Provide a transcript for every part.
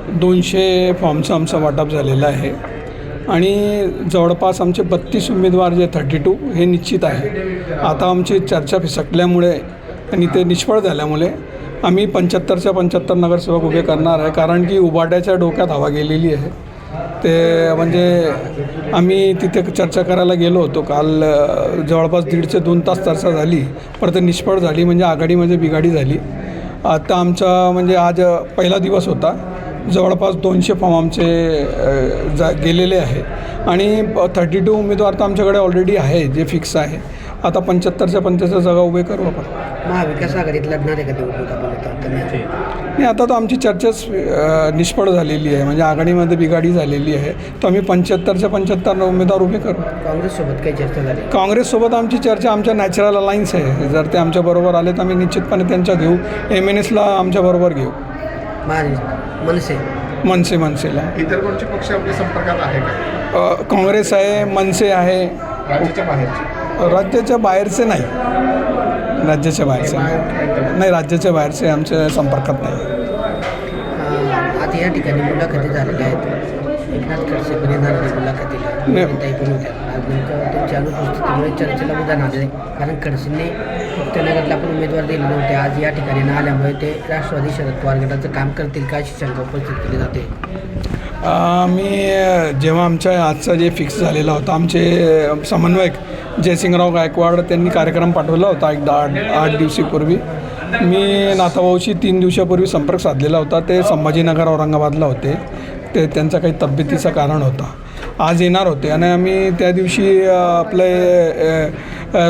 200 फॉर्मचं आमचं वाटप झालेलं आहे आणि जवळपास आमचे 32 उमेदवार जे 32 हे निश्चित आहे. आता आमची चर्चा फिसकल्यामुळे आणि ते निष्फळ झाल्यामुळे आम्ही 75च्या 75 नगरसेवक उभे करणार आहे. कारण की उभाट्याच्या डोक्यात हवा गेलेली आहे. ते म्हणजे आम्ही तिथे चर्चा करायला गेलो होतो काल. जवळपास 1.5 ते 2 तास चर्चा झाली, पण ते निष्फळ झाली. म्हणजे आघाडीमध्ये बिघाडी झाली. आता आमचा म्हणजे आज पहिला दिवस होता. जवळपास 200 फॉर्म आमचे गेलेले आहे आणि 32 उमेदवार तर आमच्याकडे ऑलरेडी आहे जे फिक्स आहे. आता 75च्या 75 जागा उभे करू आपण. महाविकास आघाडीत लढणार आहे का निवडणूक आपण? नाही, आता तर आमची चर्चाच निष्फळ झालेली आहे. म्हणजे आघाडीमध्ये बिघाडी झालेली आहे. तर आम्ही 75च्या 75 उमेदवार उभे करू. काँग्रेससोबत काही चर्चा झाली? काँग्रेससोबत आमची चर्चा आमच्या नॅचरल अलायन्स आहे. जर ते आमच्याबरोबर आले तर आम्ही निश्चितपणे त्यांच्या घेऊ. MNSला आमच्याबरोबर घेऊ. मनसेला इतर कोणते पक्ष आपल्या संपर्कात आहे का? काँग्रेस आहे, मनसे आहे. राज्याच्या बाहेरचे? राज्याच्या बाहेरचे नाही. राज्याच्या बाहेरचे नाही. राज्याच्या बाहेरचे आमच्या संपर्कात नाही. आता या ठिकाणी मुलाखती झालेल्या आहेत. एकनाथ खडसे पण येणार मुलाखतीला, ताई पण होत्या. आज नेमकं त्यांच्या अनुपस्थितीमुळे चर्चेला उदाहरण आले. कारण खडसेंनी मुक्तनगरला पण उमेदवार दिले नव्हते. आज या ठिकाणी न आल्यामुळे ते राष्ट्रवादी शरद पवार गटाचं काम करतील का अशी शंका उपस्थित केली जाते. मी जेव्हा आमच्या आजचा जे फिक्स झालेला होता, आमचे समन्वयक जयसिंगराव गायकवाड त्यांनी कार्यक्रम पाठवला होता एक 8 दिवसापूर्वी. मी नाथाभाऊशी 3 दिवसापूर्वी संपर्क साधलेला होता. ते संभाजीनगर औरंगाबादला होते. ते त्यांचा काही तब्येतीचं कारण होता. आज येणार होते आणि आम्ही त्या दिवशी आपले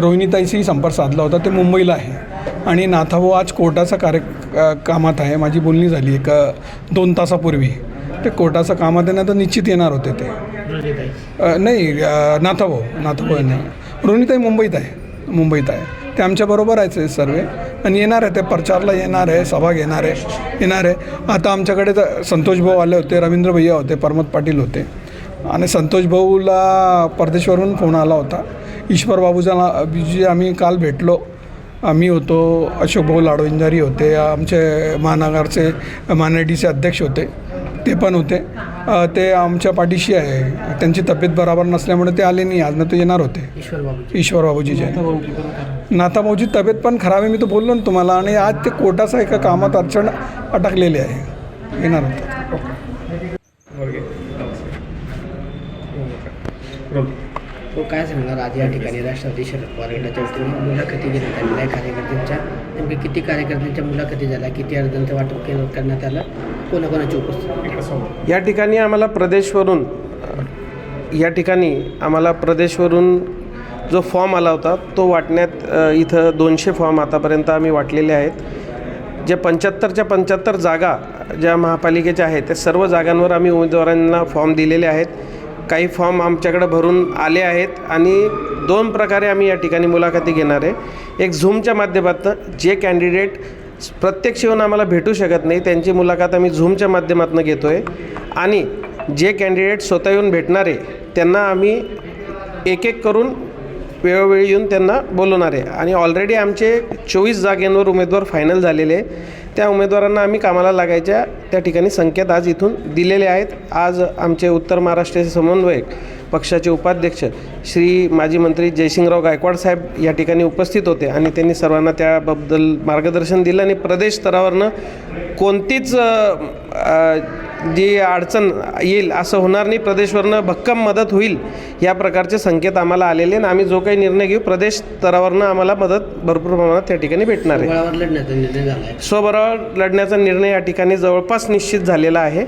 रोहिणीताईशी संपर्क साधला होता. ते मुंबईला आहे आणि नाथाभाऊ आज कोर्टाचा कामात आहे. माझी बोलणी झाली 1-2 तासापूर्वी. ते कोर्टाचं कामात आहे ना, तर निश्चित येणार होते ते. नाही, नाथाभाऊ नाही. रोहिणीताई मुंबईत आहे. ते आमच्याबरोबर आहे सर्व आणि येणार आहे. ते प्रचारला येणार आहे, सभा येणार आहे. आता आमच्याकडे तर संतोष भाऊ आले होते, रवींद्र भैया होते, प्रमोद पाटील होते आणि संतोष भाऊला परदेशवरून फोन आला होता. ईश्वर बाबूजी आम्ही काल भेटलो. आम्ही होतो, अशोक भाऊ लाडवंजारी होते, आमचे महानगरचे मानडीचे अध्यक्ष होते, ते पण होते. ते आमच्या पाठीशी आहे. त्यांची तब्येत बरोबर नसल्यामुळे ते आले नाही आज. ना ते येणार होते. ईश्वर बाबूजी नाथाभाऊची तब्येत पण खराब आहे. मी तर बोललो ना तुम्हाला. आणि आज ते कोर्टाचा एका कामात अडचण अटकलेली आहे. येणार होते. तो काय सांगणार आज या ठिकाणी राष्ट्रवादी शरद पवार गटाच्या वतीने मुलाखती घेण्यात आलेल्या आहे कार्यकर्त्यांच्या? नेमके किती कार्यकर्त्यांच्या मुलाखती झाल्या, किती अर्जांचं वाटप करण्यात आलं, कोणाकोणाची उपस्थिती? या ठिकाणी आम्हाला प्रदेशवरून जो फॉर्म आला होता तो वाटण्यात इथं 200 फॉर्म आतापर्यंत आम्ही वाटलेले आहेत. जे 75च्या 75 जागा ज्या महापालिकेच्या आहेत त्या सर्व जागांवर आम्ही उमेदवारांना फॉर्म दिलेले आहेत. काही फॉर्म आमच्याकडे भरून आले आहेत आणि 2 प्रकारे आम्ही या ठिकाणी मुलाखती घेणार आहे. एक झूमच्या माध्यमातून जे कॅन्डिडेट प्रत्यक्ष येऊन आम्हाला भेटू शकत नाही त्यांची मुलाखत आम्ही झूमच्या माध्यमातून घेतो आहे आणि जे कॅन्डिडेट स्वतः येऊन भेटणारे त्यांना आम्ही एक करून वेळोवेळी येऊन त्यांना बोलवणार आहे. आणि ऑलरेडी आमचे 24 जागेंवर उमेदवार फायनल झालेले आहे. त्या उमेदवारांना आम्ही कामाला लागायच्या त्या ठिकाणी संकेत आज इथून दिलेले आहेत. आज आमचे उत्तर महाराष्ट्राचे समन्वयक पक्षाचे उपाध्यक्ष श्री माजी मंत्री जयसिंगराव गायकवाड साहेब या ठिकाणी उपस्थित होते आणि त्यांनी सर्वांना त्याबद्दल मार्गदर्शन दिलं आणि प्रदेश स्तरावरनं कोणतीच जी अडचण येईल असं होणार नाही. प्रदेशवरनं भक्कम मदत होईल या प्रकारचे संकेत आम्हाला आलेले आणि आम्ही जो काही निर्णय घेऊ प्रदेश स्तरावरनं आम्हाला मदत भरपूर प्रमाणात त्या ठिकाणी भेटणार आहे. स्वबळावर लढण्याचा निर्णय या ठिकाणी जवळपास निश्चित झालेला आहे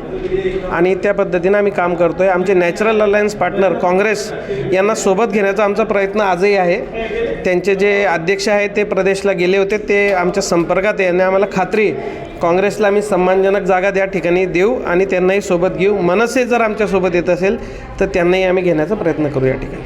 आणि त्या पद्धतीनं आम्ही काम करतो आहे. आमचे नॅचरल अलायन्स पार्टनर काँग्रेस यांना सोबत घेण्याचा आमचा प्रयत्न आजही आहे. त्यांचे जे अध्यक्ष आहेत ते प्रदेशला गेले होते, ते आमच्या संपर्कात आहे आणि आम्हाला खात्री काँग्रेसला आम्ही सन्मानजनक जागा त्या ठिकाणी देऊ आणि त्यांनाही सोबत घेऊ. मनसे जर आमच्यासोबत येत असेल तर त्यांनाही आम्ही घेण्याचा प्रयत्न करू या ठिकाणी.